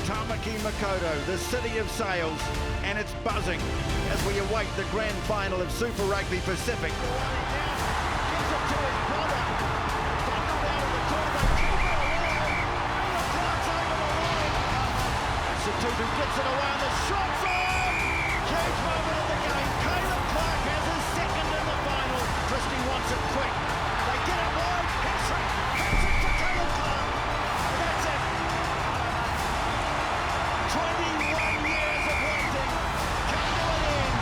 Tamaki Makaurau, the city of sails, and it's buzzing as we await the grand final of Super Rugby Pacific. Tutu gets it away and the shot's on! Huge moment of the game. Caleb Clark has his second in the final. Christie wants it quick. They get it wide. Hat-trick. Hat-trick to Caleb Clark. And that's it. 21 years of waiting. Come to an end.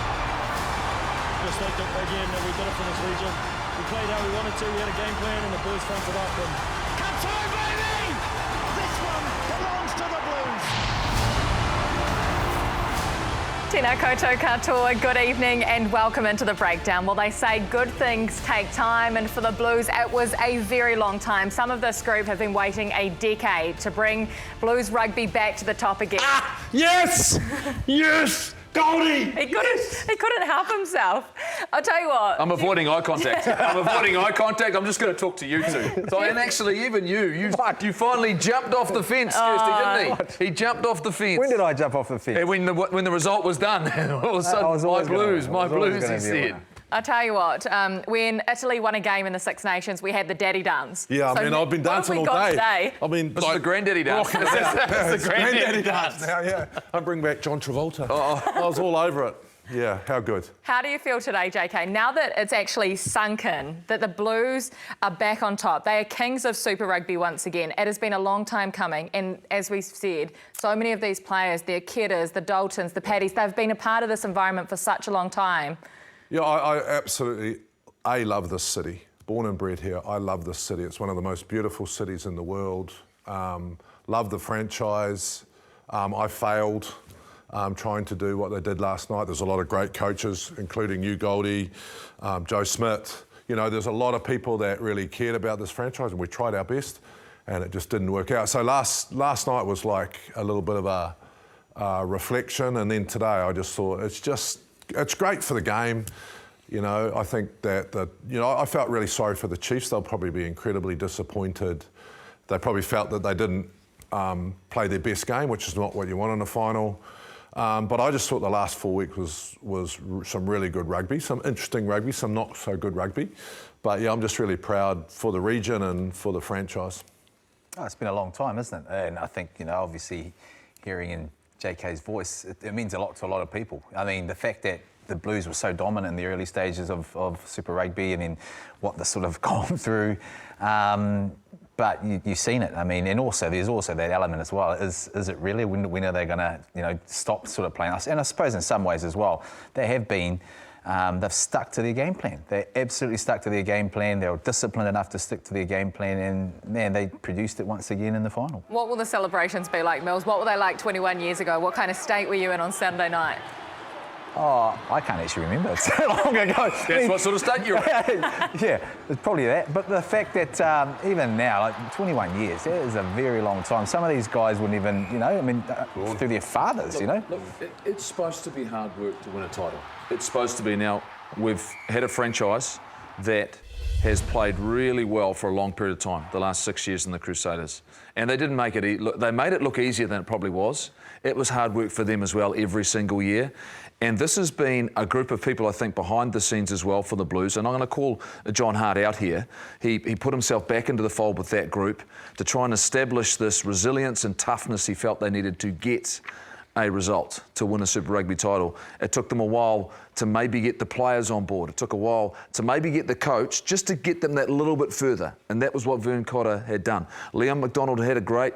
Just like again, we did it for this region. We played how we wanted to. We had a game plan and the Blues fronted up. And come time, baby! This one belongs to the Blues. Tēnā koutou katoa, good evening and welcome into the breakdown. Well, they say good things take time, and for the Blues it was a very long time. Some of this group have been waiting a decade to bring Blues rugby back to the top again. Yes! Yes! Goldie! He couldn't help himself. I'll tell you what. I'm avoiding eye contact. I'm just going to talk to you two. So, and actually, even you finally jumped off the fence, Kirsty, didn't he? What? He jumped off the fence. When did I jump off the fence? When the result was done, all of a sudden, my blues, he said. I'll tell you what, when Italy won a game in the Six Nations, we had the daddy dance. Yeah, so I mean, I've been dancing all day. Today? I mean, this is the granddaddy dance. It's the granddaddy dance now, yeah. I bring back John Travolta. I was all over it. Yeah, how good. How do you feel today, JK? Now that it's actually sunk in, that the Blues are back on top, they are kings of Super Rugby once again. It has been a long time coming, and as we've said, so many of these players, the Aketas, the Daltons, the Paddies, they've been a part of this environment for such a long time. Yeah, I absolutely, love this city. Born and bred here, I love this city. It's one of the most beautiful cities in the world. Love the franchise. I failed trying to do what they did last night. There's a lot of great coaches, including you, Goldie, Joe Smith. You know, there's a lot of people that really cared about this franchise, and we tried our best, and it just didn't work out. So last night was like a little bit of a reflection, and then today I just thought it's great for the game. You know, I think that I felt really sorry for the Chiefs. They'll probably be incredibly disappointed. They probably felt that they didn't play their best game, which is not what you want in a final. But I just thought the last 4 weeks was some really good rugby, some interesting rugby, some not so good rugby. But yeah, I'm just really proud for the region and for the franchise. Oh, it's been a long time, isn't it? And I think, obviously hearing in JK's voice, it means a lot to a lot of people. I mean, the fact that the Blues were so dominant in the early stages of Super Rugby and then what they've sort of gone through. But you've seen it. I mean, and also there's also that element as well. Is it really? When are they going to, stop sort of playing us? And I suppose in some ways as well, they have been. They've stuck to their game plan. They absolutely stuck to their game plan. They were disciplined enough to stick to their game plan, and man, they produced it once again in the final. What will the celebrations be like, Mills? What were they like 21 years ago? What kind of state were you in on Saturday night? Oh, I can't actually remember. It's so long ago. That's what sort of state you're in. Yeah, it's probably that. But the fact that even now, like 21 years, that is a very long time. Some of these guys wouldn't even, through their fathers, Look, it's supposed to be hard work to win a title. It's supposed to be. Now, we've had a franchise that has played really well for a long period of time, the last 6 years in the Crusaders. And they didn't make it, they made it look easier than it probably was. It was hard work for them as well every single year. And this has been a group of people, I think, behind the scenes as well for the Blues. And I'm going to call John Hart out here. He put himself back into the fold with that group to try and establish this resilience and toughness he felt they needed to get a result to win a Super Rugby title. It took them a while to maybe get the players on board. It took a while to maybe get the coach just to get them that little bit further. And that was what Vern Cotter had done. Liam McDonald had a great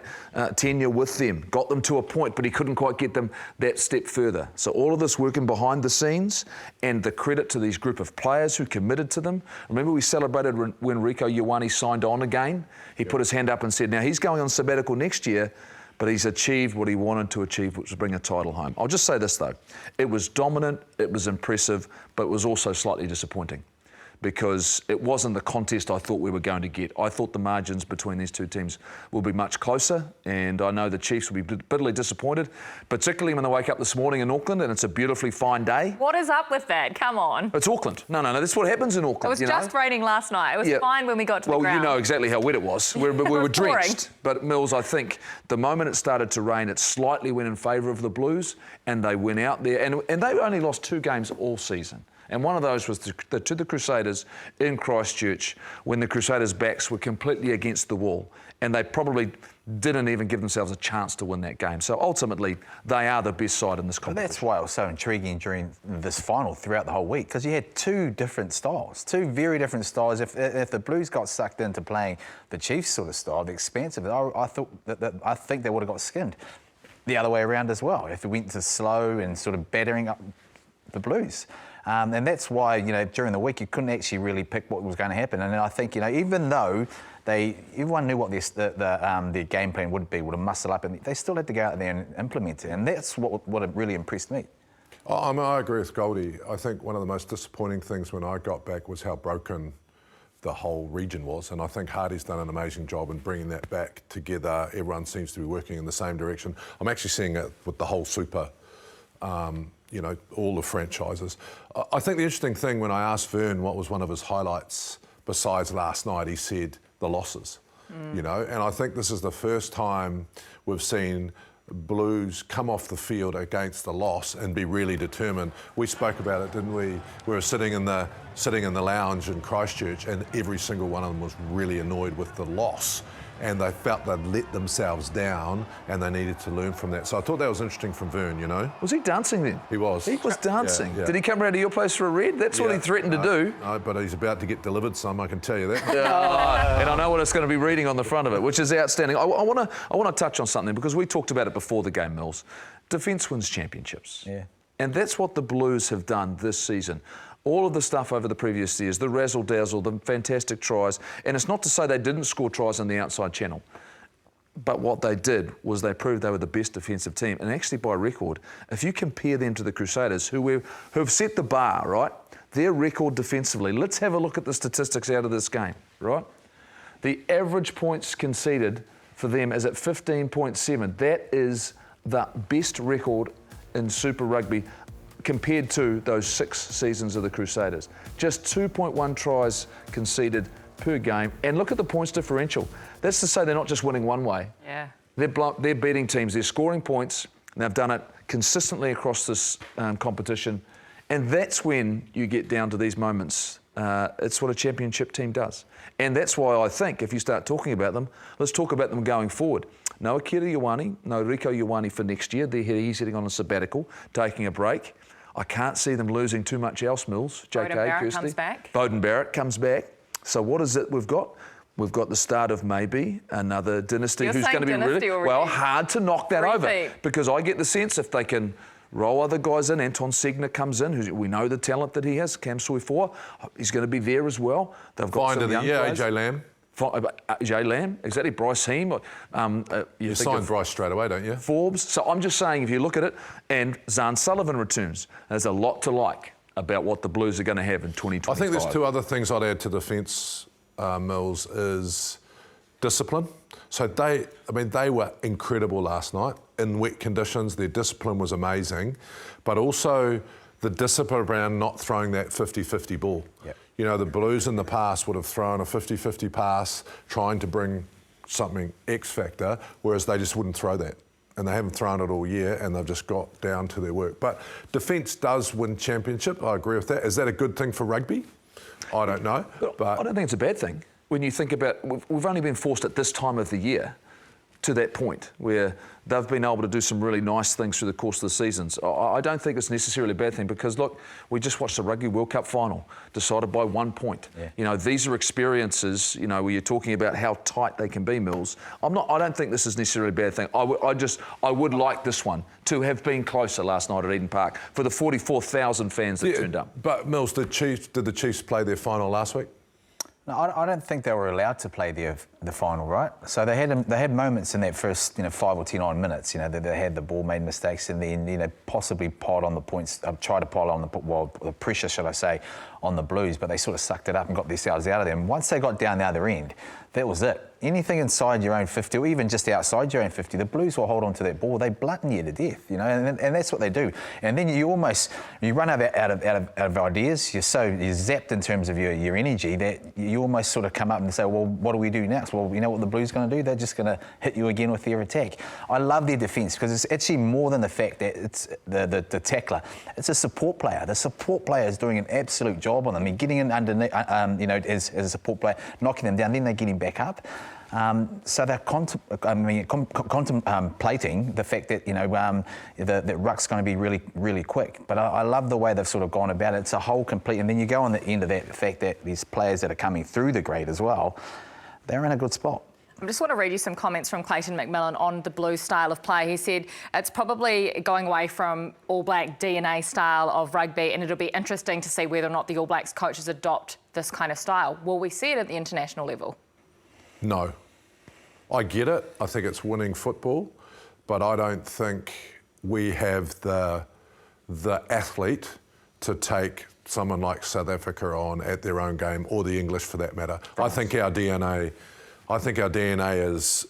tenure with them, got them to a point, but he couldn't quite get them that step further. So all of this working behind the scenes, and the credit to these group of players who committed to them. Remember, we celebrated when Rico Ioane signed on again. He put his hand up and said, now he's going on sabbatical next year, but he's achieved what he wanted to achieve, which was bring a title home. I'll just say this, though. It was dominant, it was impressive, but it was also slightly disappointing. because it wasn't the contest I thought we were going to get. I thought the margins between these two teams will be much closer, and I know the Chiefs will be bitterly disappointed, particularly when they wake up this morning in Auckland and it's a beautifully fine day. What is up with that? Come on. It's Auckland. No, that's what happens in Auckland. It was just raining last night. It was fine when we got to the ground. Well, you know exactly how wet it was. We were drenched. But Mills, I think the moment it started to rain, it slightly went in favour of the Blues, and they went out there. And they only lost 2 games all season. And one of those was to the Crusaders in Christchurch, when the Crusaders' backs were completely against the wall. And they probably didn't even give themselves a chance to win that game. So ultimately, they are the best side in this competition. That's why it was so intriguing during this final throughout the whole week, because you had 2 different styles, 2 very different styles. If the Blues got sucked into playing the Chiefs sort of style, the expansive, I think they would have got skinned. The other way around as well, if it went to slow and sort of battering up the Blues. And that's why, during the week you couldn't actually really pick what was going to happen. And I think, even though everyone knew what their game plan would have muscled up, and they still had to go out there and implement it. And that's what really impressed me. I agree with Goldie. I think one of the most disappointing things when I got back was how broken the whole region was, and I think Hardy's done an amazing job in bringing that back together. Everyone seems to be working in the same direction. I'm actually seeing it with the whole Super, all the franchises. I think the interesting thing, when I asked Vern what was one of his highlights besides last night, he said the losses, and I think this is the first time we've seen Blues come off the field against the loss and be really determined. We spoke about it, didn't we? We were sitting in the lounge in Christchurch, and every single one of them was really annoyed with the loss, and they felt they'd let themselves down and they needed to learn from that. So I thought that was interesting from Vern, Was he dancing then? He was. He was dancing. Yeah. Did he come around to your place for a red? That's what he threatened to do. No, but he's about to get delivered some, I can tell you that. And I know what it's going to be reading on the front of it, which is outstanding. I want to touch on something, because we talked about it before the game, Mills. Defence wins championships. Yeah. And that's what the Blues have done this season. All of the stuff over the previous years, the razzle-dazzle, the fantastic tries, and it's not to say they didn't score tries in the outside channel, but what they did was they proved they were the best defensive team. And actually, by record, if you compare them to the Crusaders, who have set the bar, right, their record defensively, let's have a look at the statistics out of this game, right? The average points conceded for them is at 15.7. That is the best record in Super Rugby compared to those 6 seasons of the Crusaders. Just 2.1 tries conceded per game. And look at the points differential. That's to say they're not just winning one way. Yeah. They're beating teams. They're scoring points. And they've done it consistently across this competition. And that's when you get down to these moments. It's what a championship team does. And that's why I think if you start talking about them, let's talk about them going forward. No Akira Ioane, no Rieko Ioane for next year. He's heading on a sabbatical, taking a break. I can't see them losing too much else, Mills. Beauden Barrett comes back. Beauden Barrett comes back. So what is it we've got? We've got the start of maybe another dynasty who's going to be really well, hard to knock that over, because I get the sense if they can roll other guys in. Anton Segner comes in, we know the talent that he has. Cam Soifua, he's going to be there as well. They've got some young players. AJ Lamb. AJ Lamb, exactly. Bryce Heem. You signed Bryce straight away, don't you? Forbes. So I'm just saying, if you look at it, and Zahn Sullivan returns, there's a lot to like about what the Blues are going to have in 2025. I think there's 2 other things I'd add to defence, Mills, is discipline. So they were incredible last night in wet conditions. Their discipline was amazing, but also the discipline around not throwing that 50-50 ball. Yep. The Blues in the past would have thrown a 50-50 pass trying to bring something X factor, whereas they just wouldn't throw that. And they haven't thrown it all year, and they've just got down to their work. But defence does win championship. I agree with that. Is that a good thing for rugby? I don't know. But I don't think it's a bad thing. When you think about, we've only been forced at this time of the year to that point where they've been able to do some really nice things through the course of the seasons. I don't think it's necessarily a bad thing, because, look, we just watched the Rugby World Cup final, decided by 1 point. Yeah. These are experiences, where you're talking about how tight they can be, Mills. I don't think this is necessarily a bad thing. I would like this one to have been closer last night at Eden Park for the 44,000 fans that turned up. But, Mills, did the Chiefs play their final last week? No, I don't think they were allowed to play the final, right? So they had moments in that first 5 or 10 odd minutes, that they had the ball, made mistakes, and then possibly piled on the points, tried to pile on the pressure, should I say, on the Blues, but they sort of sucked it up and got themselves out of them. Once they got down the other end, that was it. Anything inside your own 50, or even just outside your own 50, the Blues will hold on to that ball. They bludgeon you to death, and that's what they do. And then you run out of ideas. You're zapped in terms of your energy that you almost sort of come up and say, well, what do we do next? Well, you know what the Blues are going to do? They're just going to hit you again with their attack. I love their defence because it's actually more than the fact that it's the tackler. It's a support player. The support player is doing an absolute job on them. I mean, getting in underneath, as a support player, knocking them down, then they get him back up. So they're contemplating the fact that that ruck's going to be really, really quick. But I love the way they've sort of gone about it. It's a whole complete, and then you go on the end of that, the fact that these players that are coming through the grade as well, they're in a good spot. I just want to read you some comments from Clayton McMillan on the Blues style of play. He said it's probably going away from All Black DNA style of rugby, and it'll be interesting to see whether or not the All Blacks coaches adopt this kind of style. Will we see it at the international level? No. I get it. I think it's winning football, but I don't think we have the athlete to take someone like South Africa on at their own game, or the English for that matter. I think our DNA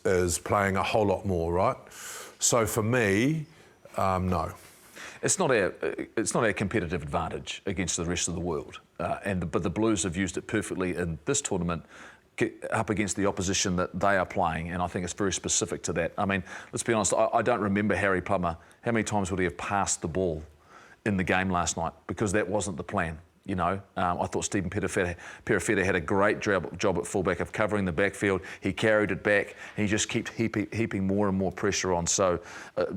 is playing a whole lot more, right? So for me, no. It's not our competitive advantage against the rest of the world, but the Blues have used it perfectly in this tournament, up against the opposition that they are playing, and I think it's very specific to that. I mean, let's be honest, I don't remember Harry Plummer. How many times would he have passed the ball in the game last night? Because that wasn't the plan, I thought Stephen Perifeta had a great job at fullback of covering the backfield. He carried it back, and he just kept heaping more and more pressure on. So,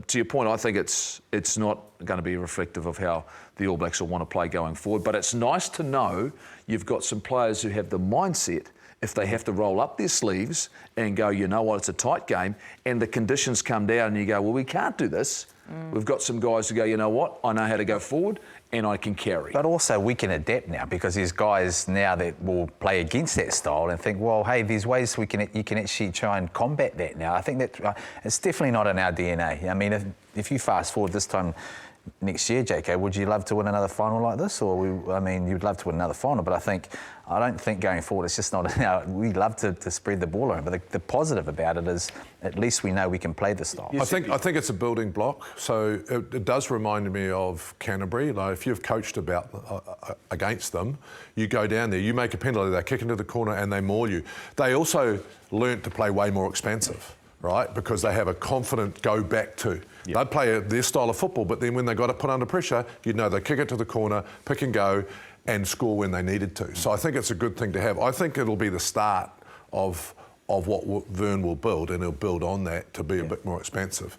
to your point, I think it's not going to be reflective of how the All Blacks will want to play going forward. But it's nice to know you've got some players who have the mindset, if they have to roll up their sleeves and go, you know what, it's a tight game, and the conditions come down and you go, well, we can't do this. We've got some guys who go, you know what, I know how to go forward and I can carry. But also we can adapt now, because there's guys now that will play against that style and think, well, hey, there's ways you can actually try and combat that now. I think that it's definitely not in our DNA. I mean, if you fast forward this time next year, JK, would you love to win another final like this? Or, you'd love to win another final, but I don't think going forward, it's just not, we love to spread the ball around, but the positive about it is at least we know we can play the style. I think it's a building block, so it does remind me of Canterbury. Like, if you've coached against them, you go down there, you make a penalty, they kick into the corner and they maul you. They also learnt to play way more expansive, right? Because they have a confident go back to. Yep. They'd play their style of football, but then when they got to put under pressure, they kick it to the corner, pick and go, and score when they needed to. So I think it's a good thing to have. I think it'll be the start of what Vern will build, and he'll build on that to be a bit more expansive.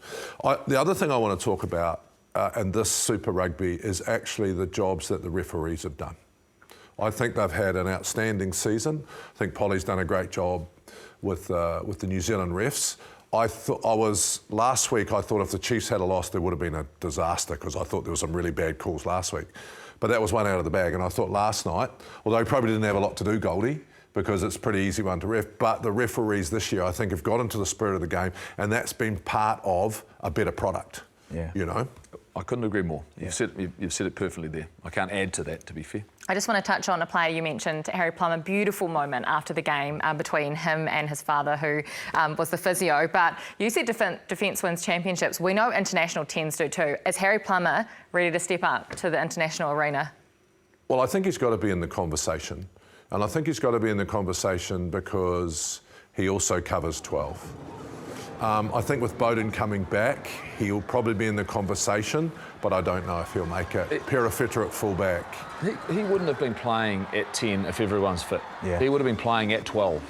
The other thing I want to talk about in this Super Rugby is actually the jobs that the referees have done. I think they've had an outstanding season. I think Polly's done a great job with the New Zealand refs. Last week, I thought if the Chiefs had a loss, there would have been a disaster, because I thought there were some really bad calls last week. But that was one out of the bag. And I thought last night, although he probably didn't have a lot to do, Goldie, because it's a pretty easy one to ref, but the referees this year, I think, have got into the spirit of the game, and that's been part of a better product. Yeah. I couldn't agree more. You've said it perfectly there. I can't add to that, to be fair. I just want to touch on a player you mentioned, Harry Plummer. Beautiful moment after the game between him and his father, who was the physio. But you said defence wins championships. We know international tends to too. Is Harry Plummer ready to step up to the international arena? Well, I think he's got to be in the conversation. And I think he's got to be in the conversation because he also covers 12. I think with Bowden coming back, he'll probably be in the conversation, but I don't know if he'll make it. Perifeta at fullback. He wouldn't have been playing at 10 if everyone's fit. Yeah. He would have been playing at 12,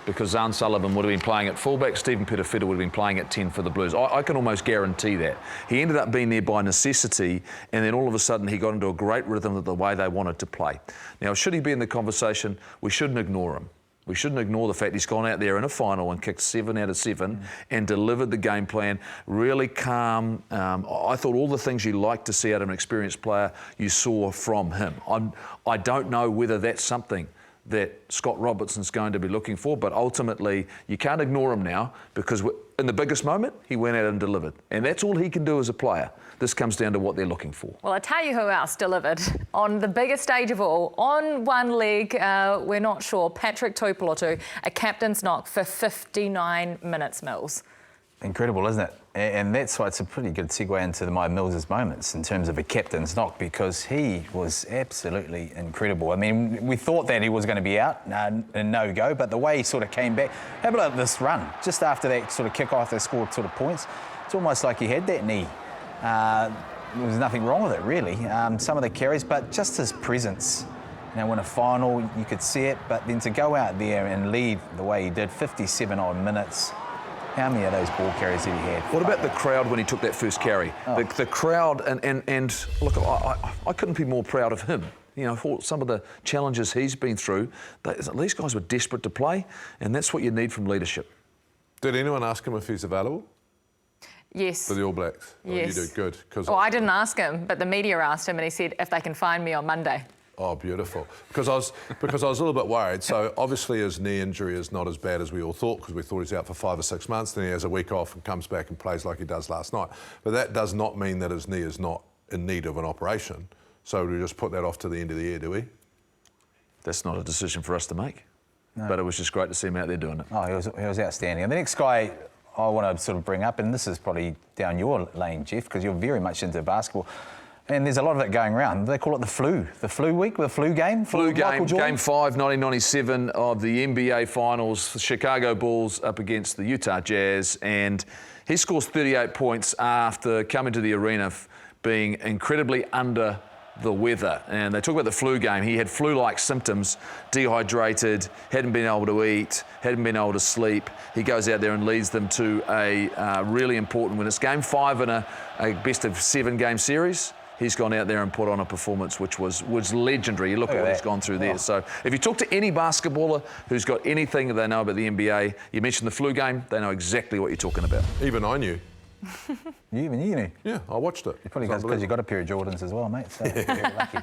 because Zane Sullivan would have been playing at fullback, Stephen Perifeta would have been playing at 10 for the Blues. I can almost guarantee that. He ended up being there by necessity, and then all of a sudden he got into a great rhythm of the way they wanted to play. Now, should he be in the conversation? We shouldn't ignore him. We shouldn't ignore the fact he's gone out there in a final and kicked 7 out of 7 and delivered the game plan, really calm. I thought all the things you like to see out of an experienced player, you saw from him. I don't know whether that's something that Scott Robertson's going to be looking for, but ultimately you can't ignore him now because in the biggest moment, he went out and delivered. And that's all he can do as a player. This comes down to what they're looking for. Well, I tell you who else delivered on the biggest stage of all. On one leg, we're not sure, Patrick Tuipulotu, a captain's knock for 59 minutes, Mills. Incredible, isn't it? And that's why it's a pretty good segue into my Mills's moments in terms of a captain's knock, because he was absolutely incredible. I mean, we thought that he was going to be out and no-go, but the way he sort of came back, how about this run? Just after that sort of kick-off, they scored sort of points. It's almost like he had that knee. There was nothing wrong with it, really. Some of the carries, but just his presence. You know, in a final, you could see it, but then to go out there and lead the way he did, 57-odd minutes. How many of those ball carries did he have? What about the crowd when he took that first carry? Oh. The crowd, and look, I couldn't be more proud of him. You know, for some of the challenges he's been through, these guys were desperate to play, and that's what you need from leadership. Did anyone ask him if he's available Yes. for the All Blacks? Yes. You do, good. Well, I didn't ask him, but the media asked him, and he said if they can find me on Monday. Oh, beautiful. Because I was a little bit worried. So obviously his knee injury is not as bad as we all thought, because we thought he's out for 5 or 6 months. Then he has a week off and comes back and plays like he does last night. But that does not mean that his knee is not in need of an operation. So we just put that off to the end of the year, do we? That's not a decision for us to make. No. But it was just great to see him out there doing it. Oh, he was outstanding. And the next guy I want to sort of bring up, and this is probably down your lane, Jeff, because you're very much into basketball. And there's a lot of it going around. They call it the flu week, the flu game. Flu game, Game 5, 1997 of the NBA Finals. The Chicago Bulls up against the Utah Jazz. And he scores 38 points after coming to the arena being incredibly under the weather. And they talk about the flu game. He had flu-like symptoms, dehydrated, hadn't been able to eat, hadn't been able to sleep. He goes out there and leads them to a really important win. It's Game 5 in a best-of-7 game series. He's gone out there and put on a performance which was legendary. You look at what he's gone through there. So if you talk to any basketballer who's got anything that they know about the NBA, you mention the flu game, they know exactly what you're talking about. Even I knew. You knew? Yeah, I watched it. You probably because you got a pair of Jordans as well, mate. So you're very lucky.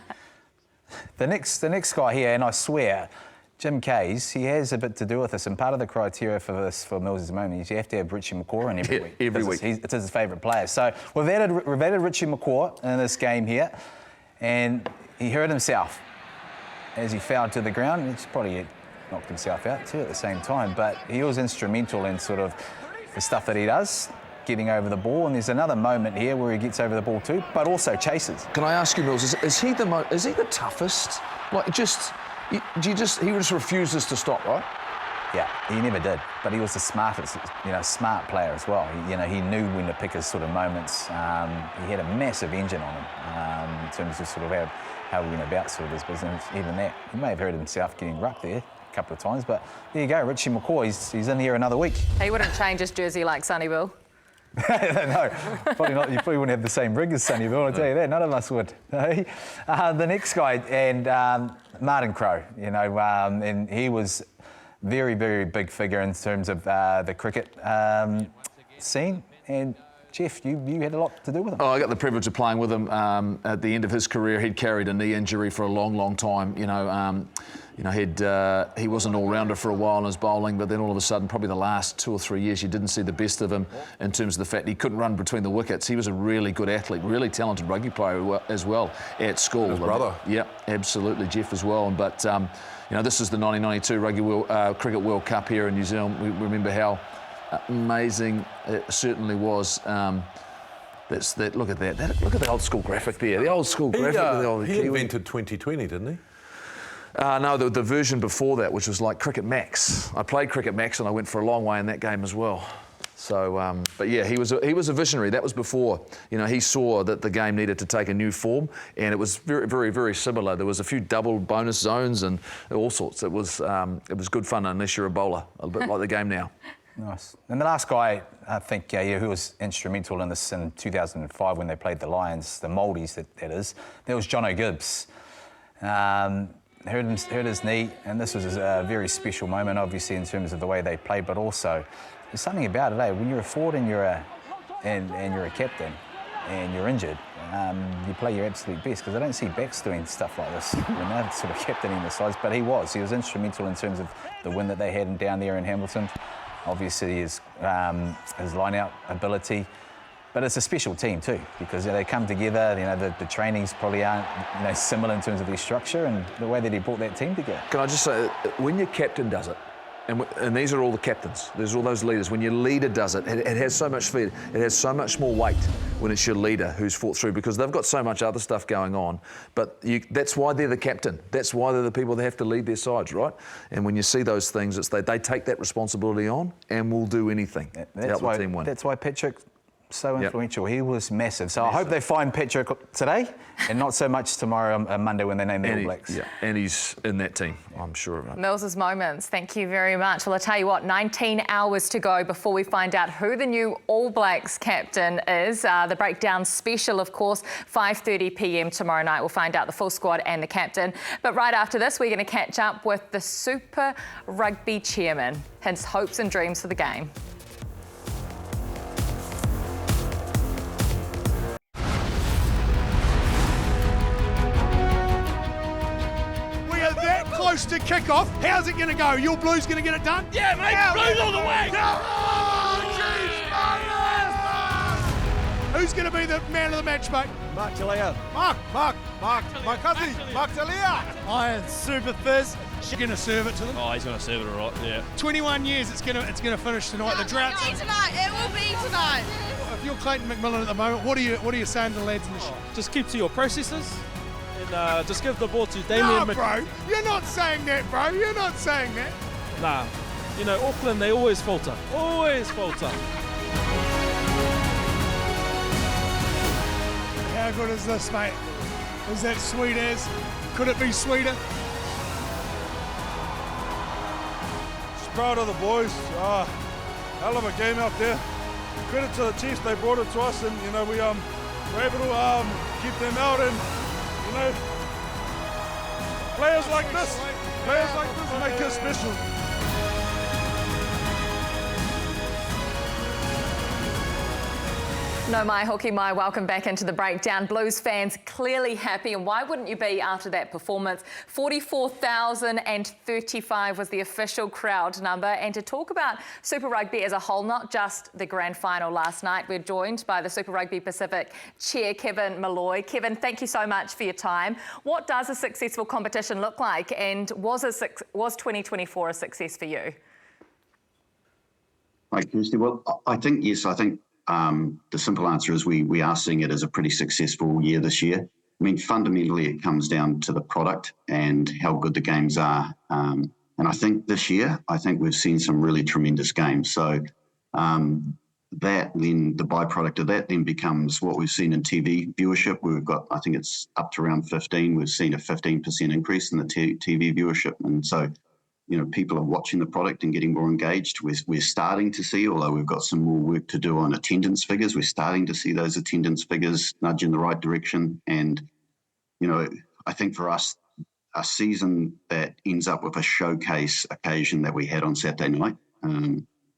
The next guy here, and I swear, Jim Kays, he has a bit to do with this, and part of the criteria for this, for Mills' moment, is you have to have Richie McCaw in every week. Every week. It's his favourite player. So we've added Richie McCaw in this game here, and he hurt himself as he fell to the ground. He's probably knocked himself out too at the same time, but he was instrumental in sort of the stuff that he does, getting over the ball, and there's another moment here where he gets over the ball too, but also chases. Can I ask you, Mills, is he the toughest? Like, he just refuses to stop, right? Yeah, he never did, but he was the smartest, smart player as well. He knew when to pick his sort of moments. He had a massive engine on him in terms of sort of how he went about sort of his business. Even that, he may have hurt himself getting rucked there a couple of times, but there you go, Richie McCaw, he's in here another week. He wouldn't change his jersey like Sonny Bill. No, probably not. You probably wouldn't have the same rig as Sonny Bill, I'll tell you that. None of us would. The next guy, and Martin Crowe, and he was very, very big figure in terms of the cricket scene. And Jeff, you had a lot to do with him. Oh, I got the privilege of playing with him at the end of his career. He'd carried a knee injury for a long, long time. He was an all-rounder for a while in his bowling, but then all of a sudden, probably the last 2 or 3 years, you didn't see the best of him in terms of the fact he couldn't run between the wickets. He was a really good athlete, really talented rugby player as well at school. His brother. Yeah, absolutely, Jeff as well. But this is the 1992 Cricket World Cup here in New Zealand. We remember how amazing it certainly was. Look at that. Look at the old school graphic there. The old school graphic. He invented 2020, didn't he? No, the version before that, which was like Cricket Max. I played Cricket Max and I went for a long way in that game as well. So, but yeah, he was a visionary. That was before, he saw that the game needed to take a new form, and it was very, very, very similar. There was a few double bonus zones and all sorts. It was good fun unless you're a bowler, a bit like the game now. Nice. And the last guy, I think, who was instrumental in this in 2005 when they played the Lions, the Maldies, that was John O'Gibbs. Hurt his knee, and this was a very special moment, obviously, in terms of the way they played, but also there's something about it, when you're a forward and you're a captain, and you're injured, you play your absolute best, because I don't see backs doing stuff like this when they're sort of captaining the sides, but he was instrumental in terms of the win that they had down there in Hamilton. Obviously his line-out ability, but it's a special team too, because they come together, the trainings probably aren't similar in terms of their structure and the way that he brought that team together. Can I just say, when your captain does it, and these are all the captains, there's all those leaders, when your leader does it, it has so much speed, it has so much more weight when it's your leader who's fought through, because they've got so much other stuff going on, but that's why they're the captain, that's why they're the people that have to lead their sides, right? And when you see those things, it's they take that responsibility on and will do anything to help the team win. That's why Patrick so influential. He was massive. So I hope they find Patrick today and not so much tomorrow, Monday, when they name the All Blacks. Yeah, and he's in that team, I'm sure of it. Mills's moments, thank you very much. Well, I tell you what, 19 hours to go before we find out who the new All Blacks captain is. The breakdown special, of course, 5:30 p.m. tomorrow night. We'll find out the full squad and the captain. But right after this, we're going to catch up with the Super Rugby chairman, his hopes and dreams for the game. Close to kick-off. How's it going to go? Your Blues going to get it done? Yeah, mate. Blues all the way. Oh, jeez, who's going to be the man of the match, mate? Mark Talia. Mark, my cousin, Mark Talia. Iron Super Fizz. She's going to serve it to them. Oh, he's going to serve it all right, yeah. 21 years, it's going to finish tonight. The drought's It will be tonight. It will be tonight. If you're Clayton McMillan at the moment, what are you saying to the lads in the show? Just keep to your processes. And just give the ball to Damien. No, bro. You're not saying that, bro. You're not saying that. Nah. Auckland, they always falter. Always falter. How good is this, mate? Is that sweet as? Could it be sweeter? Just proud of the boys. Hell of a game out there. Credit to the Chiefs, they brought it to us, and we were able to keep them out, and players like this make us special. No mai hoki mai, welcome back into the breakdown. Blues fans clearly happy, and why wouldn't you be after that performance? 44,035 was the official crowd number. And to talk about Super Rugby as a whole, not just the grand final last night, we're joined by the Super Rugby Pacific chair, Kevin Malloy. Kevin, thank you so much for your time. What does a successful competition look like, and was 2024 a success for you? Hi, Kirsty. Well, I think yes. I think the simple answer is we are seeing it as a pretty successful year this year. I mean, fundamentally, it comes down to the product and how good the games are. And I think this year, we've seen some really tremendous games. So that then, the byproduct of that then becomes what we've seen in TV viewership. We've got, I think it's up to around 15. We've seen a 15% increase in the TV viewership. And so, people are watching the product and getting more engaged. We're starting to see, although we've got some more work to do on attendance figures, we're starting to see those attendance figures nudge in the right direction. And, I think for us, a season that ends up with a showcase occasion that we had on Saturday night,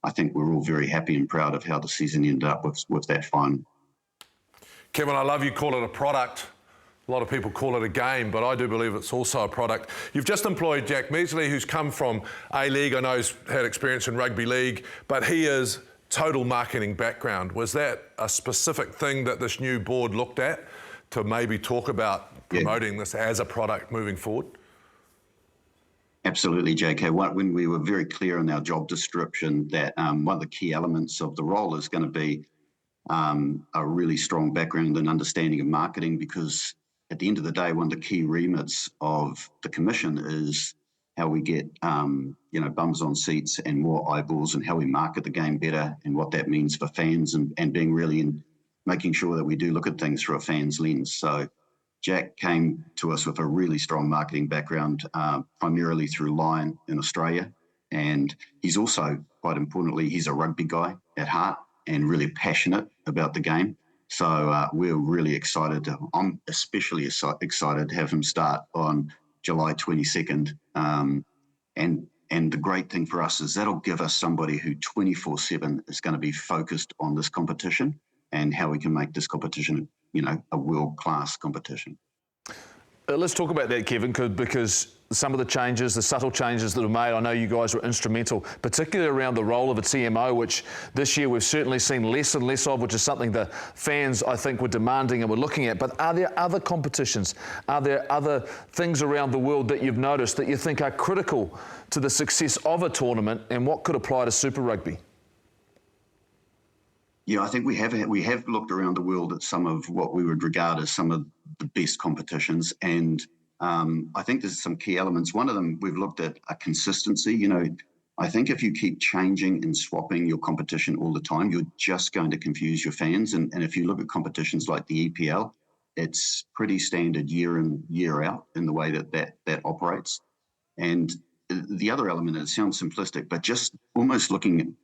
I think we're all very happy and proud of how the season ended up with that final. Kevin, I love you call it a product. A lot of people call it a game, but I do believe it's also a product. You've just employed Jack Measley, who's come from A-League. I know he's had experience in rugby league, but he is total marketing background. Was that a specific thing that this new board looked at to maybe talk about promoting this as a product moving forward? Absolutely, JK. When we were very clear in our job description that one of the key elements of the role is going to be a really strong background and understanding of marketing, because at the end of the day, one of the key remits of the commission is how we get, bums on seats and more eyeballs, and how we market the game better, and what that means for fans, and being really in making sure that we do look at things through a fan's lens. So Jack came to us with a really strong marketing background, primarily through Lion in Australia. And he's also, quite importantly, he's a rugby guy at heart and really passionate about the game. So we're really excited. I'm especially excited to have him start on July 22nd. And the great thing for us is that'll give us somebody who 24/7 is going to be focused on this competition. and how we can make this competition, a world-class competition. Let's talk about that, Kevin, because some of the changes, the subtle changes that were made, I know you guys were instrumental, particularly around the role of a TMO, which this year we've certainly seen less and less of, which is something the fans, I think, were demanding and were looking at. But are there other competitions? Are there other things around the world that you've noticed that you think are critical to the success of a tournament, and what could apply to Super Rugby? Yeah, I think we have looked around the world at some of what we would regard as some of the best competitions, and I think there's some key elements. One of them, we've looked at a consistency. I think if you keep changing and swapping your competition all the time, you're just going to confuse your fans. And if you look at competitions like the EPL, it's pretty standard year in, year out in the way that operates. And the other element, it sounds simplistic, but just almost looking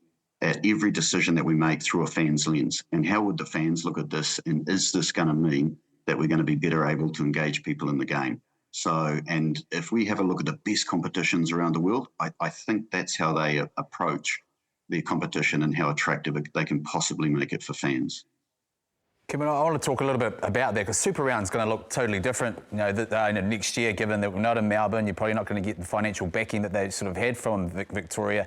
at every decision that we make through a fan's lens. And how would the fans look at this? And is this going to mean that we're going to be better able to engage people in the game? So, and if we have a look at the best competitions around the world, I think that's how they approach their competition and how attractive they can possibly make it for fans. Kevin, I want to talk a little bit about that, because Super Round's going to look totally different, next year, given that we're not in Melbourne. You're probably not going to get the financial backing that they sort of had from Victoria.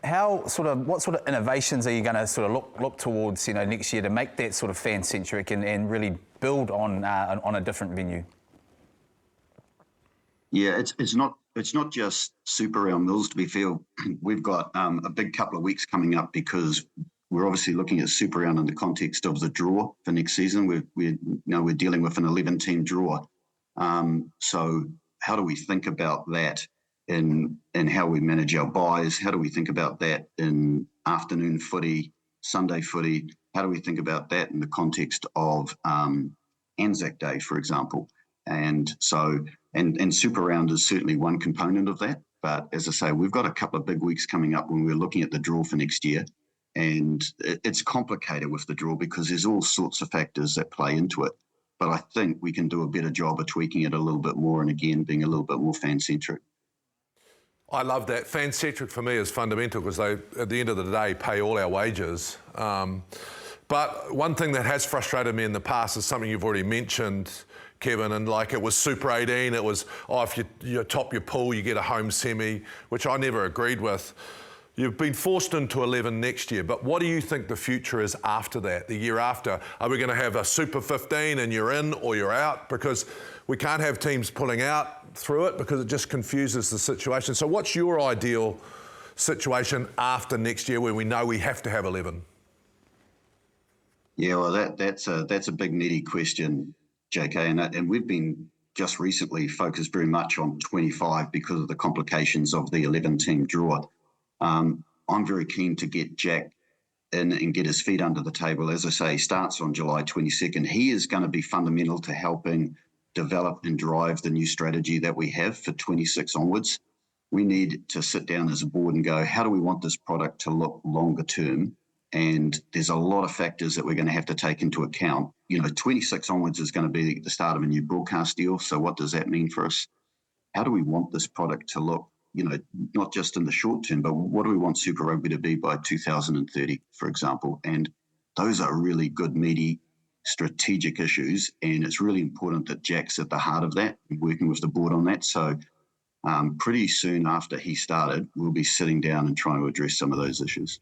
What sort of innovations are you going to sort of look towards, next year to make that sort of fan-centric and really build on a different venue? Yeah, it's not just Super Round Mills, to be fair. We've got a big couple of weeks coming up, because we're obviously looking at Super Round in the context of the draw for next season. We're dealing with an 11-team draw. So how do we think about that in how we manage our buys? How do we think about that in afternoon footy, Sunday footy? How do we think about that in the context of Anzac Day, for example? And so, and Super Round is certainly one component of that. But as I say, we've got a couple of big weeks coming up when we're looking at the draw for next year. And it's complicated with the draw because there's all sorts of factors that play into it. But I think we can do a better job of tweaking it a little bit more, and again, being a little bit more fan-centric. I love that. Fan-centric for me is fundamental, because they, at the end of the day, pay all our wages. But one thing that has frustrated me in the past is something you've already mentioned, Kevin, and like it was Super 18, it was, if you top your pool, you get a home semi, which I never agreed with. You've been forced into 11 next year, but what do you think the future is after that, the year after? Are we going to have a Super 15 and you're in or you're out? Because we can't have teams pulling out through it, because it just confuses the situation. So what's your ideal situation after next year, where we know we have to have 11? Yeah, well, that's a big meaty question, JK, and we've been just recently focused very much on 25 because of the complications of the 11-team draw. I'm very keen to get Jack in and get his feet under the table. As I say, he starts on July 22nd. He is going to be fundamental to helping develop and drive the new strategy that we have for 26 onwards. We need to sit down as a board and go, how do we want this product to look longer term? And there's a lot of factors that we're going to have to take into account. 26 onwards is going to be the start of a new broadcast deal. So what does that mean for us? How do we want this product to look, not just in the short term, but what do we want Super Rugby to be by 2030, for example? And those are really good, meaty, strategic issues. And it's really important that Jack's at the heart of that, working with the board on that. So pretty soon after he started, we'll be sitting down and trying to address some of those issues.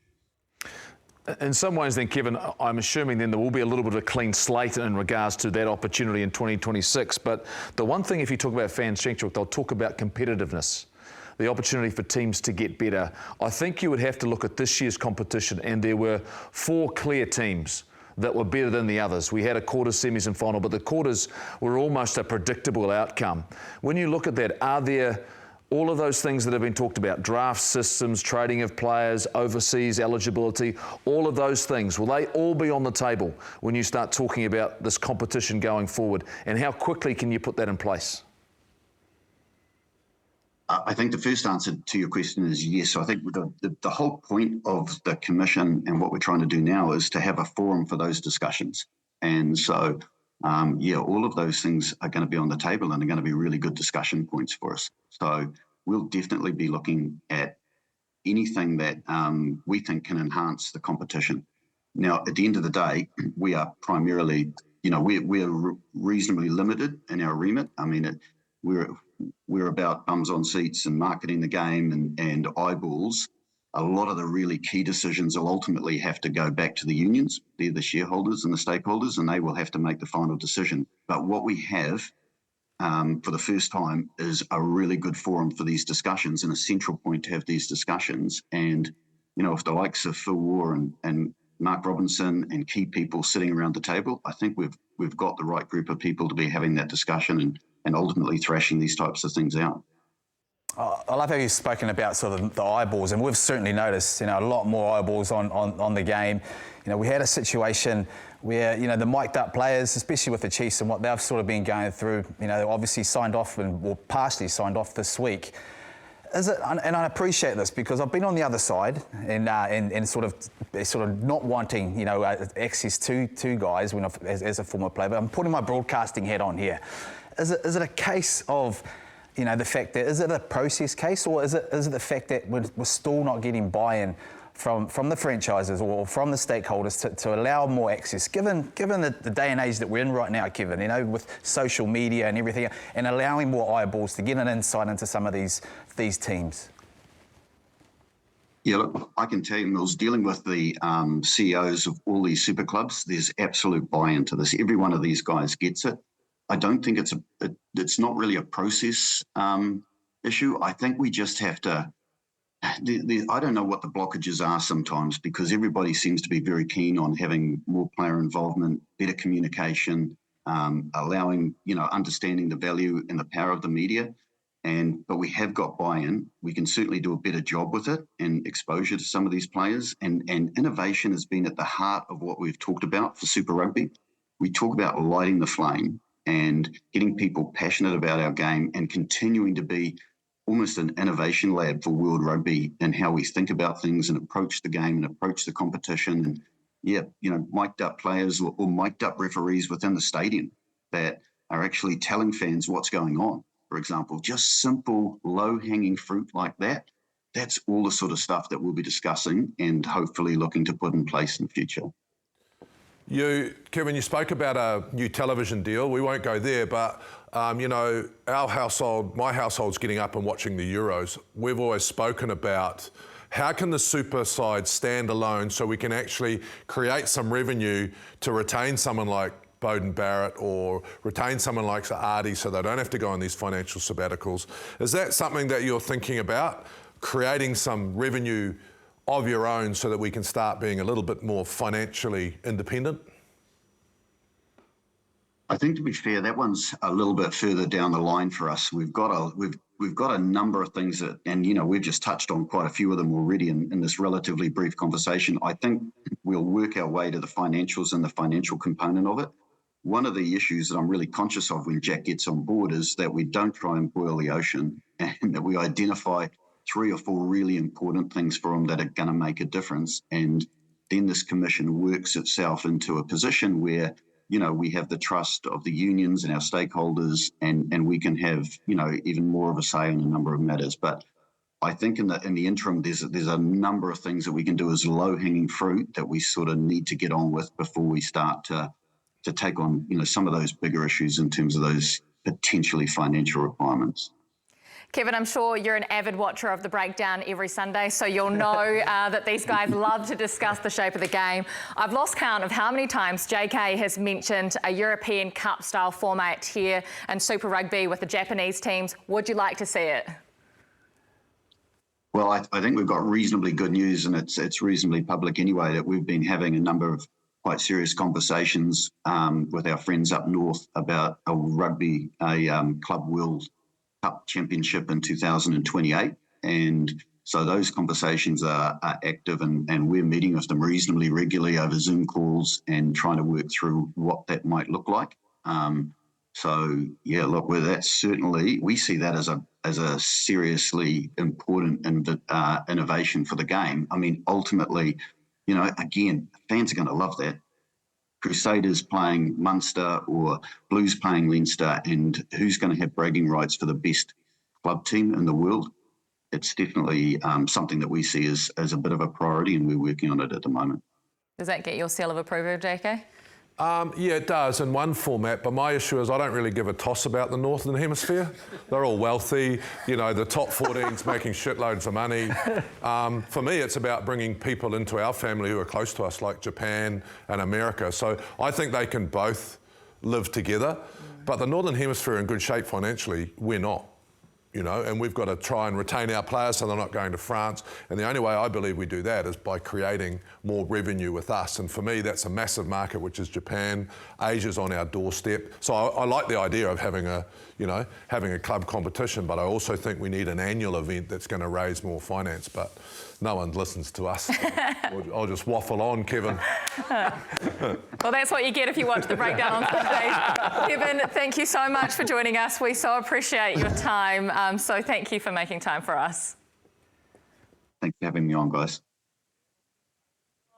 In some ways then, Kevin, I'm assuming then there will be a little bit of a clean slate in regards to that opportunity in 2026. But the one thing, if you talk about fan-centric, they'll talk about competitiveness, the opportunity for teams to get better. I think you would have to look at this year's competition, and there were 4 clear teams that were better than the others. We had a quarters, semis and final, but the quarters were almost a predictable outcome. When you look at that, are there all of those things that have been talked about, draft systems, trading of players, overseas eligibility, all of those things, will they all be on the table when you start talking about this competition going forward? And how quickly can you put that in place? I think the first answer to your question is yes. I think the whole point of the commission and what we're trying to do now is to have a forum for those discussions. And so, all of those things are going to be on the table, and they're going to be really good discussion points for us. So we'll definitely be looking at anything that we think can enhance the competition. Now, at the end of the day, we are primarily, we're reasonably limited in our remit. I mean, we're about bums on seats and marketing the game and eyeballs. A lot of the really key decisions will ultimately have to go back to the unions. They're the shareholders and the stakeholders, and they will have to make the final decision. But what we have for the first time is a really good forum for these discussions and a central point to have these discussions. And, if the likes of Phil Waugh and Mark Robinson and key people sitting around the table, I think we've got the right group of people to be having that discussion and ultimately thrashing these types of things out. I love how you've spoken about sort of the eyeballs, and we've certainly noticed, a lot more eyeballs on the game. We had a situation where, the mic'd up players, especially with the Chiefs and what they've sort of been going through, they obviously signed off or partially signed off this week. And I appreciate this because I've been on the other side and sort of not wanting, access to guys as a former player, but I'm putting my broadcasting hat on here. Is it a case of, the fact that, is it a process case, or is it the fact that we're still not getting buy-in from the franchises or from the stakeholders to allow more access, given the day and age that we're in right now, Kevin, with social media and everything, and allowing more eyeballs to get an insight into some of these teams? Yeah, look, I can tell you, Mills, dealing with the CEOs of all these super clubs, there's absolute buy-in to this. Every one of these guys gets it. I don't think it's not really a process issue. I think we just have to. I don't know what the blockages are sometimes, because everybody seems to be very keen on having more player involvement, better communication, allowing, understanding the value and the power of the media. But we have got buy-in. We can certainly do a better job with it and exposure to some of these players. And innovation has been at the heart of what we've talked about for Super Rugby. We talk about lighting the flame and getting people passionate about our game and continuing to be almost an innovation lab for world rugby and how we think about things and approach the game and approach the competition. And mic'd up players or mic'd up referees within the stadium that are actually telling fans what's going on. For example, just simple low-hanging fruit like that. That's all the sort of stuff that we'll be discussing and hopefully looking to put in place in the future. Kevin, you spoke about a new television deal. We won't go there, but, our household, my household's getting up and watching the Euros. We've always spoken about how can the super side stand alone so we can actually create some revenue to retain someone like Bowden Barrett or retain someone like Artie so they don't have to go on these financial sabbaticals. Is that something that you're thinking about, creating some revenue of your own so that we can start being a little bit more financially independent? I think, to be fair, that one's a little bit further down the line for us. We've got a number of things that, and we've just touched on quite a few of them already in this relatively brief conversation. I think we'll work our way to the financials and the financial component of it. One of the issues that I'm really conscious of when Jack gets on board is that we don't try and boil the ocean, and that we identify 3 or 4 really important things for him that are going to make a difference. And then this commission works itself into a position where, we have the trust of the unions and our stakeholders, and we can have, even more of a say in a number of matters. But I think in the interim, there's a number of things that we can do as low-hanging fruit that we sort of need to get on with before we start to take on, some of those bigger issues in terms of those potentially financial requirements. Kevin, I'm sure you're an avid watcher of The Breakdown every Sunday, so you'll know that these guys love to discuss the shape of the game. I've lost count of how many times JK has mentioned a European Cup-style format here and Super Rugby with the Japanese teams. Would you like to see it? Well, I think we've got reasonably good news, and it's reasonably public anyway, that we've been having a number of quite serious conversations with our friends up north about a Club World Cup Championship in 2028. And so those conversations are active, and we're meeting with them reasonably regularly over Zoom calls and trying to work through what that might look like. So, yeah, look, that's certainly, we see that as a seriously important innovation for the game. I mean, ultimately, again, fans are going to love that. Crusaders playing Munster or Blues playing Leinster, and who's going to have bragging rights for the best club team in the world? It's definitely something that we see as a bit of a priority, and we're working on it at the moment. Does that get your seal of approval, JK? Yeah, it does in one format, but my issue is I don't really give a toss about the Northern Hemisphere. They're all wealthy, you know, the top 14's making shitloads of money. For me, it's about bringing people into our family who are close to us, like Japan and America. So I think they can both live together, but the Northern Hemisphere are in good shape financially, we're not. You know, and we've got to try and retain our players so they're not going to France. And the only way I believe we do that is by creating more revenue with us. And for me, that's a massive market, which is Japan. Asia's on our doorstep. So I like the idea of having a, you know, having a club competition, but I also think we need an annual event that's going to raise more finance. But no one listens to us. I'll just waffle on, Kevin. Well, that's what you get if you watch the breakdown on Sunday. Kevin, thank you so much for joining us. We so appreciate your time. So thank you for making time for us. Thanks for having me on, guys.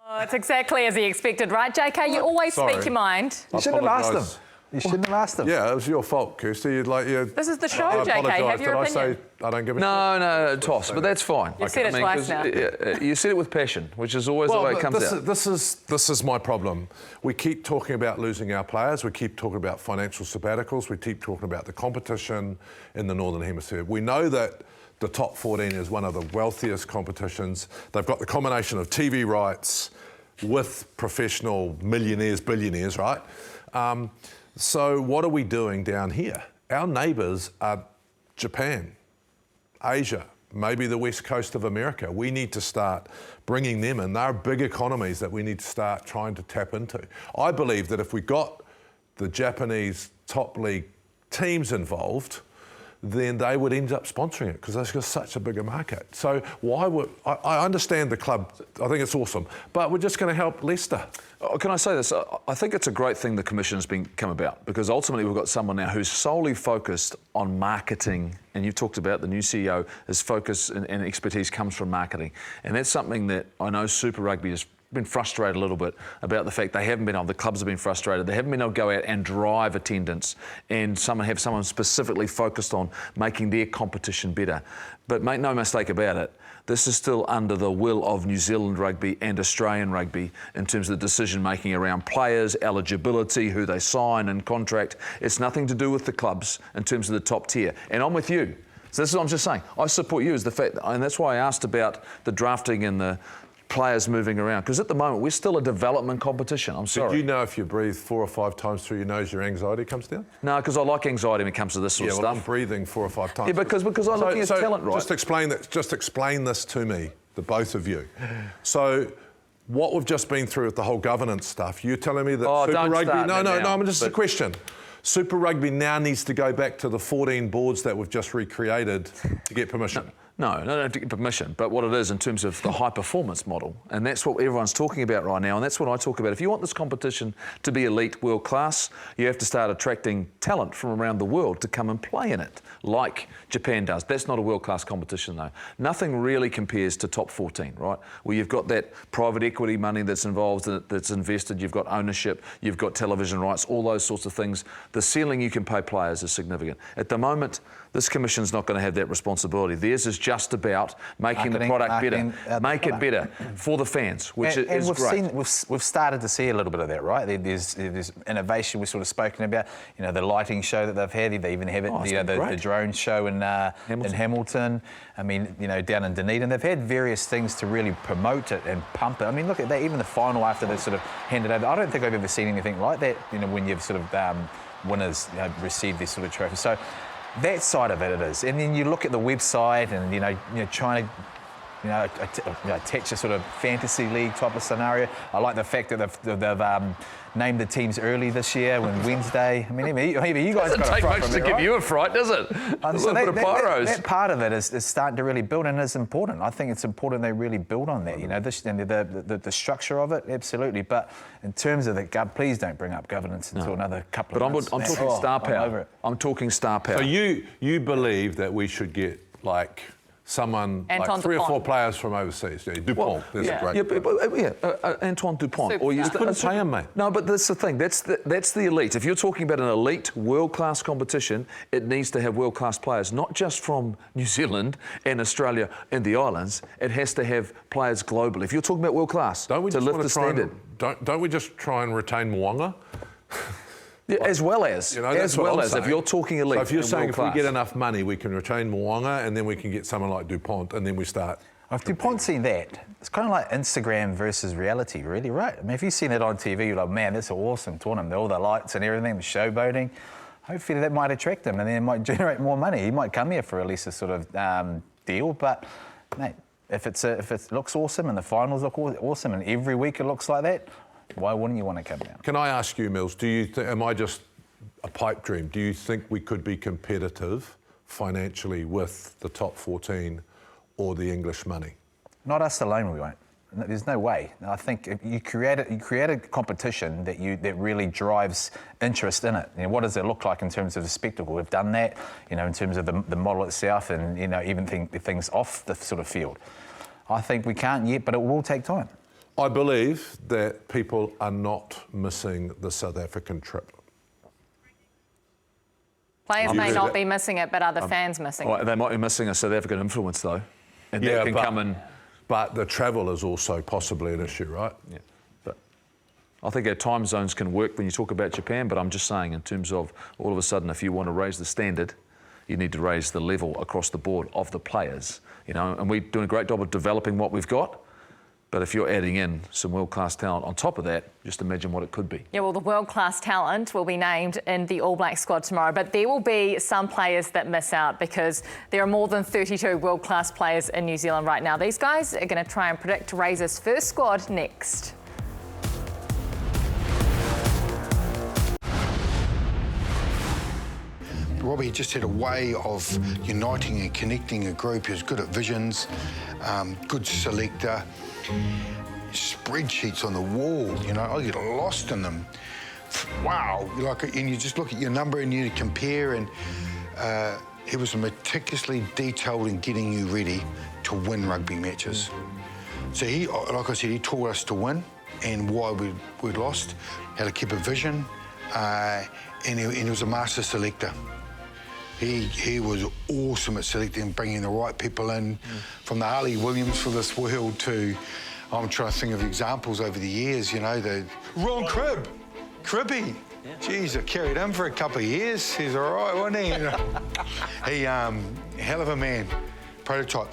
Oh, it's exactly as he expected, right, JK? You always speak your mind. You shouldn't have asked them. You shouldn't have asked them. Yeah, it was your fault, Kirsty. This is the show, JK. Have your opinion. Did I say I don't give a shit? No, toss, but that's fine. You've said it twice now. You said it with passion, which is always the way it comes out. This is my problem. We keep talking about losing our players. We keep talking about financial sabbaticals. We keep talking about the competition in the Northern Hemisphere. We know that the top 14 is one of the wealthiest competitions. They've got the combination of TV rights with professional millionaires, billionaires, right? So what are we doing down here? Our neighbours are Japan, Asia, maybe the west coast of America. We need to start bringing them in. They're big economies that we need to start trying to tap into. I believe that if we got the Japanese top league teams involved, then they would end up sponsoring it because they've got such a bigger market. So why would... I understand the club, I think it's awesome, but we're just going to help Leicester. Can I say this? I think it's a great thing the commission has come about because ultimately we've got someone now who's solely focused on marketing, and you've talked about the new CEO, his focus and expertise comes from marketing. And that's something that I know Super Rugby has been frustrated a little bit about the fact they haven't been able, the clubs have been frustrated, they haven't been able to go out and drive attendance and have someone specifically focused on making their competition better. But make no mistake about it, this is still under the will of New Zealand rugby and Australian rugby in terms of the decision making around players, eligibility, who they sign and contract. It's nothing to do with the clubs in terms of the top tier. And I'm with you. So this is what I'm just saying. I support you as the fact, and that's why I asked about the drafting and the players moving around, because at the moment we're still a development competition. I'm sorry. Do you know if you breathe 4 or 5 times through your nose, your anxiety comes down? No, because I like anxiety when it comes to this sort of stuff. I'm breathing 4 or 5 times. Yeah, because I'm looking at talent, right? Just explain this to me, the both of you. So, what we've just been through with the whole governance stuff, you're telling me that Super Rugby... No, I'm just a question. Super Rugby now needs to go back to the 14 boards that we've just recreated to get permission. No, to get permission, but what it is in terms of the high performance model, and that's what everyone's talking about right now, and that's what I talk about. If you want this competition to be elite, world class, you have to start attracting talent from around the world to come and play in it, like Japan does. That's not a world class competition though. Nothing really compares to top 14, right? Where you've got that private equity money that's involved, that's invested, you've got ownership, you've got television rights, all those sorts of things. The ceiling you can pay players is significant. At the moment, this commission's not going to have that responsibility. Theirs is just about making the product better, make it better for the fans, which is great. We've started to see a little bit of that, right? There's innovation we've sort of spoken about. You know, the lighting show that they've had. They even have it. The drone show in Hamilton. I mean, you know, down in Dunedin, they've had various things to really promote it and pump it. I mean, look at that. Even the final after they sort of handed over. I don't think I've ever seen anything like that. You know, when you've sort of winners receive this sort of trophy. So. That side of it is, and then you look at the website, and you know, trying to, attach a sort of fantasy league type of scenario. I like the fact that they've named the teams early this year, when Wednesday. I mean, even you guys got a fright. Doesn't take much to give you a fright, does it? So that part of it is starting to really build, and is important. I think it's important they really build on that. You know, the structure of it, absolutely. But in terms of please don't bring up governance until another couple of months. But I'm talking star power. I'm talking star power. So you believe that we should get like someone Antoine like 3 Dupont. or 4 players from overseas. Yeah, Dupont, there's a great Antoine Dupont. Super Or you couldn't pay him, mate. No, but that's the thing. That's the elite. If you're talking about an elite, world-class competition, it needs to have world-class players, not just from New Zealand and Australia and the islands. It has to have players globally. If you're talking about world-class, to lift the standard. don't we just try and retain Mo'unga? Yeah, as well as, if you're talking elite. So if you're saying if we class. get enough money, we can retain Mo'unga and then we can get someone like DuPont and then we start. If DuPont's seen that, it's kind of like Instagram versus reality, really, right? I mean, if you've seen it on TV, you're like, man, that's an awesome tournament. All the lights and everything, the showboating. Hopefully that might attract him and then it might generate more money. He might come here for at least a sort of deal, but, mate, if it looks awesome and the finals look awesome and every week it looks like that, why wouldn't you want to come down? Can I ask you, Mills, am I just a pipe dream? Do you think we could be competitive financially with the top 14 or the English money? Not us alone, we won't. There's no way. I think if you create a competition that really drives interest in it. You know, what does it look like in terms of the spectacle? We've done that, you know, in terms of the model itself and, you know, even things off the sort of field. I think we can't yet, but it will take time. I believe that people are not missing the South African trip. Players may not be missing it, but other fans missing it. They might be missing a South African influence, though. And that can come in. But the travel is also possibly an issue, right? Yeah. But I think our time zones can work when you talk about Japan, but I'm just saying in terms of all of a sudden, if you want to raise the standard, you need to raise the level across the board of the players. You know, and we're doing a great job of developing what we've got. But if you're adding in some world-class talent on top of that, just imagine what it could be. Yeah, well, the world-class talent will be named in the All Black squad tomorrow, but there will be some players that miss out because there are more than 32 world-class players in New Zealand right now. These guys are going to try and predict Razor's first squad next. Robbie just had a way of uniting and connecting a group. He was good at visions, good selector. Spreadsheets on the wall, you know, I get lost in them. Wow, and you just look at your number and you compare, and he was meticulously detailed in getting you ready to win rugby matches. So he, like I said, he taught us to win and why we'd lost, how to keep a vision, and he was a master selector. He was awesome at selecting and bringing the right people in, from the Harley Williams for this world to, I'm trying to think of examples over the years, you know, the Ron Cribby. Yeah. Jeez, I carried him for a couple of years. He's all right, wasn't he? He, hell of a man, prototype.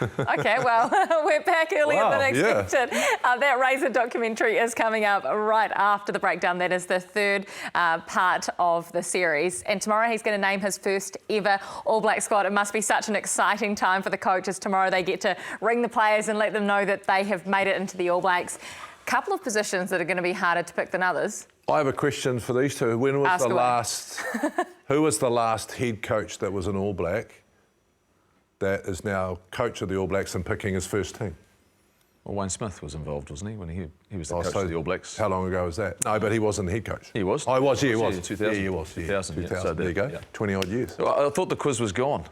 OK, well, we're back earlier than expected. Yeah. That Razor documentary is coming up right after the breakdown. That is the third part of the series. And tomorrow he's going to name his first ever All Black squad. It must be such an exciting time for the coaches. Tomorrow they get to ring the players and let them know that they have made it into the All Blacks. A couple of positions that are going to be harder to pick than others. I have a question for these two. When was the last... Who was the last head coach that was an All Black that is now coach of the All Blacks and picking his first team? Well, Wayne Smith was involved, wasn't he, when he was the coach of the All Blacks? How long ago was that? No, but he wasn't the head coach. He was? Oh, he was, yeah, he was. 2000. Yeah, he was. 2000, 2000. So there you go. Yeah. 20-odd years. Well, I thought the quiz was gone.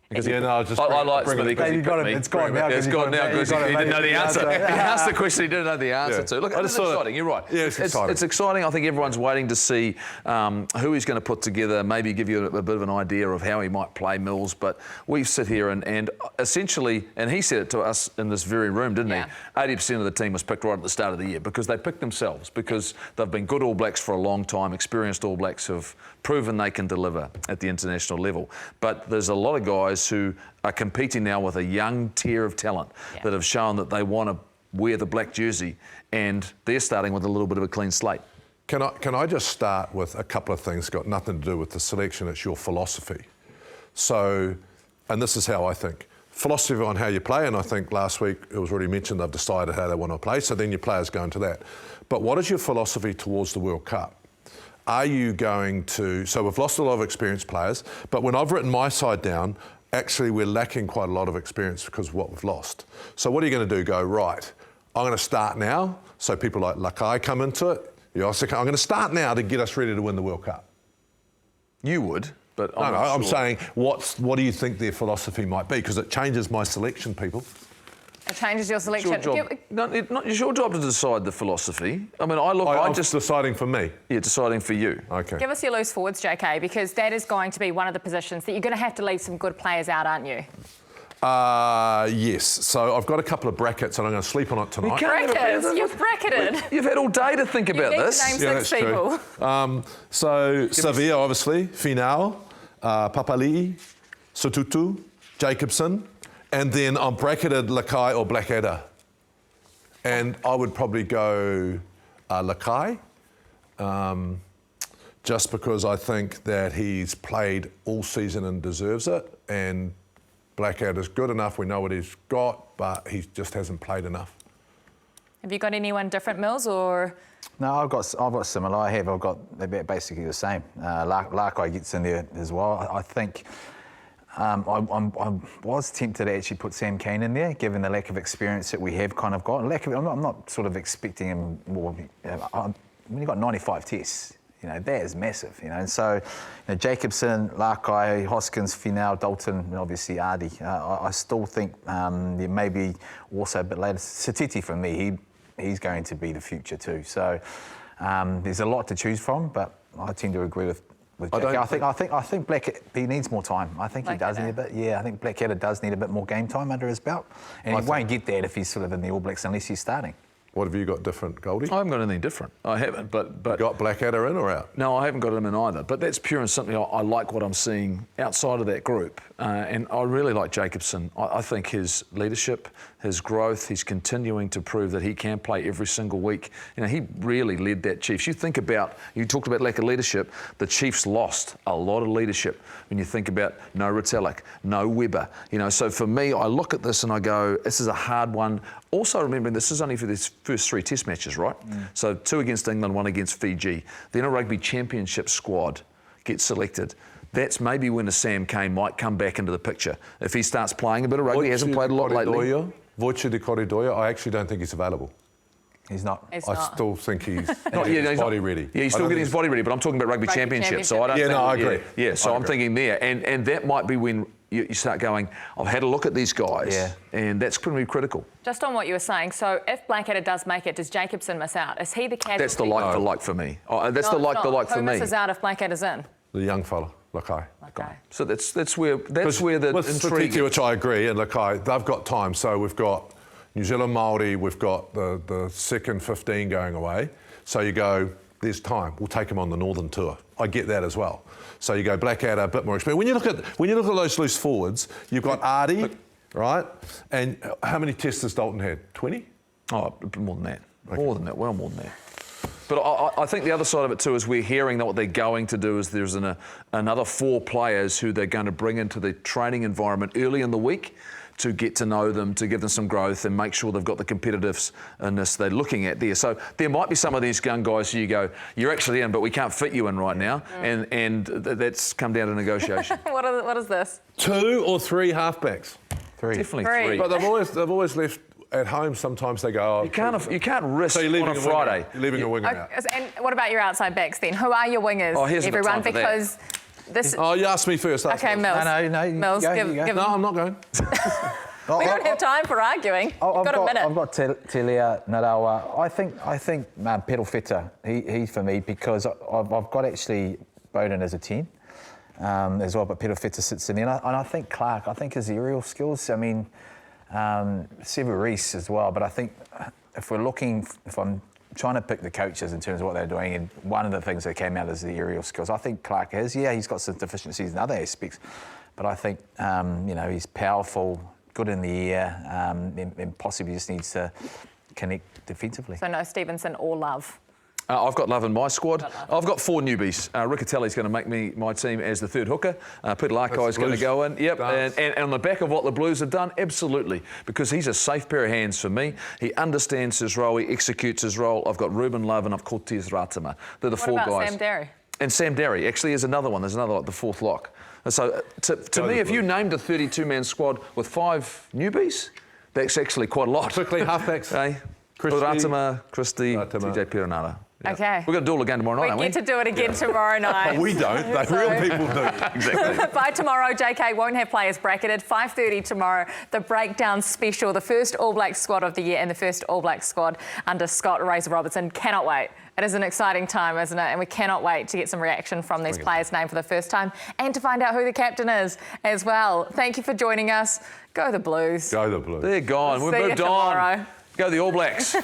Because I like Smithy because he picked me. It's gone now. It's gone now because he didn't know the answer. He asked the question he didn't know the answer to. Look, it's exciting. You're right. Yeah, it's exciting. It's exciting. I think everyone's waiting to see who he's going to put together, maybe give you a bit of an idea of how he might play Mills. But we sit here and essentially, and he said it to us in this very room, didn't he? 80% of the team was picked right at the start of the year because they picked themselves, because they've been good All Blacks for a long time, experienced All Blacks have proven they can deliver at the international level. But there's a lot of guys who are competing now with a young tier of talent that have shown that they want to wear the black jersey, and they're starting with a little bit of a clean slate. Can I just start with a couple of things got nothing to do with the selection, it's your philosophy. So, and this is how I think. Philosophy on how you play, and I think last week it was already mentioned they've decided how they want to play, so then your players go into that. But what is your philosophy towards the World Cup? Are you going to... So we've lost a lot of experienced players, but when I've written my side down, actually we're lacking quite a lot of experience because of what we've lost. So what are you going to do? Go, right, I'm going to start now, so people like Lakai come into it. I'm going to start now to get us ready to win the World Cup. You would, but I'm saying, what do you think their philosophy might be? Because it changes my selection, people. It changes your selection. It's your job to decide the philosophy. I mean, I'm just deciding for me. Yeah, deciding for you. Okay. Give us your loose forwards, JK, because that is going to be one of the positions that you're going to have to leave some good players out, aren't you? Yes. So I've got a couple of brackets and I'm going to sleep on it tonight. Brackets? You've bracketed. You've had all day to think about this. You need to name 6 people. So Sevilla, obviously, Finau, Papali'i, Sotutu, Jacobson, and then I'm bracketed Lakai or Blackadder. And I would probably go Lakai, just because I think that he's played all season and deserves it. And Blackadder's good enough, we know what he's got, but he just hasn't played enough. Have you got anyone different, Mills, or...? No, I've got similar. I've got they're basically the same. Larkai gets in there as well. I think I was tempted to actually put Sam Cane in there, given the lack of experience that we have kind of got. I'm not sort of expecting him more. When you've got 95 tests, you know, that is massive, you know. And so, you know, Jacobson, Larkai, Hoskins, Finau, Dalton, and obviously Ardi. I still think maybe also a bit later, Satiti for me, he's going to be the future too. So there's a lot to choose from, but I tend to agree with Jackie. I think Blackadder, he needs more time. I think he does need a bit. Yeah, I think Blackadder does need a bit more game time under his belt, and he won't get that if he's sort of in the All Blacks unless he's starting. What have you got different, Goldie? I haven't got anything different. I haven't, but... You got Blackadder in or out? No, I haven't got him in either. But that's pure and simply I like what I'm seeing outside of that group. And I really like Jacobson. I think his leadership, his growth, he's continuing to prove that he can play every single week. You know, he really led that Chiefs. You talked about lack of leadership. The Chiefs lost a lot of leadership when you think about no Retallick, no Weber. You know, so for me, I look at this and I go, this is a hard one. Also remembering this is only for these first 3 test matches, right? So 2 against England, 1 against Fiji. Then a rugby championship squad gets selected. That's maybe when a Sam Cane might come back into the picture. If he starts playing a bit of rugby, he hasn't played a lot lately. Voice de Corridor, I actually don't think he's available. He's not. I still think he's getting his body ready. Yeah, he's still getting his body ready, but I'm talking about rugby championship. So I don't think... Yeah, no, I agree. Yeah, so I'm thinking there. And that might be when you start going, I've had a look at these guys, and that's going to be critical. Just on what you were saying, so if Blackadder does make it, does Jacobson miss out? Is he the casualty? That's the like for like for me. That's the like for me. Who misses out if Blackadder's in? The young fella, Lakai. So that's where the with intrigue... Satiti, which I agree, and Lakai, they've got time. So we've got New Zealand Māori, we've got the second 15 going away. So you go, there's time. We'll take him on the Northern Tour. I get that as well. So you go Blackadder, a bit more experience. When you look at those loose forwards, you've got Ardi, right? And how many tests has Dalton had? 20? Oh, more than that. Okay. More than that. Well, more than that. But I think the other side of it too is we're hearing that what they're going to do is there's another 4 players who they're going to bring into the training environment early in the week to get to know them, to give them some growth and make sure they've got the competitiveness they're looking at there. So there might be some of these young guys who you go, you're actually in, but we can't fit you in right now. And that's come down to negotiation. What is this? 2 or 3 halfbacks? 3.3. Definitely 3. But they've always left at home. Sometimes they go, you can't risk so on a Friday. You're leaving a winger out. And what about your outside backs then? Who are your wingers, everyone? Because this... Oh, you asked me first. Okay, Mills. No, Mills, give No, I'm not going. We don't have time for arguing. You've got a minute. I've got Telia Narawa. I think Perofeta, he for me, because I've got actually Bowden as a 10 as well, but Perofeta sits in there. And I think Clark, I think his aerial skills, I mean, Severis as well, but I think if I'm trying to pick the coaches in terms of what they're doing, and one of the things that came out is the aerial skills. I think Clark has, he's got some deficiencies in other aspects, but I think, he's powerful, good in the air, and possibly just needs to connect defensively. So no Stevenson or Love? I've got Love in my squad. I've got 4 newbies. Riccatelli's going to make my team as the 3rd hooker. Peter Larkai is going to go in. Yep, and on the back of what the Blues have done, absolutely, because he's a safe pair of hands for me. He understands his role, he executes his role. I've got Ruben Love and I've Cortez Ratama. They're the 4 guys. What about Sam Derry? And Sam Derry actually is another one. There's another, the 4th lock. And so to me, if you named a 32-man squad with 5 newbies, that's actually quite a lot. Quickly, halfbacks. Ratama, Christie, TJ Perenara. Okay. We're going to do it again tomorrow night, aren't We we? get to do it again tomorrow night. But we don't. Real people do. Exactly. By tomorrow, JK won't have players bracketed. 5:30 tomorrow, the breakdown special, the first All Black squad of the year and the first All Black squad under Scott Razor-Robertson. Cannot wait. It is an exciting time, isn't it? And we cannot wait to get some reaction from these players named for the first time and to find out who the captain is as well. Thank you for joining us. Go the Blues. Go the Blues. They're gone. We've See you moved on. tomorrow. Go the All Blacks.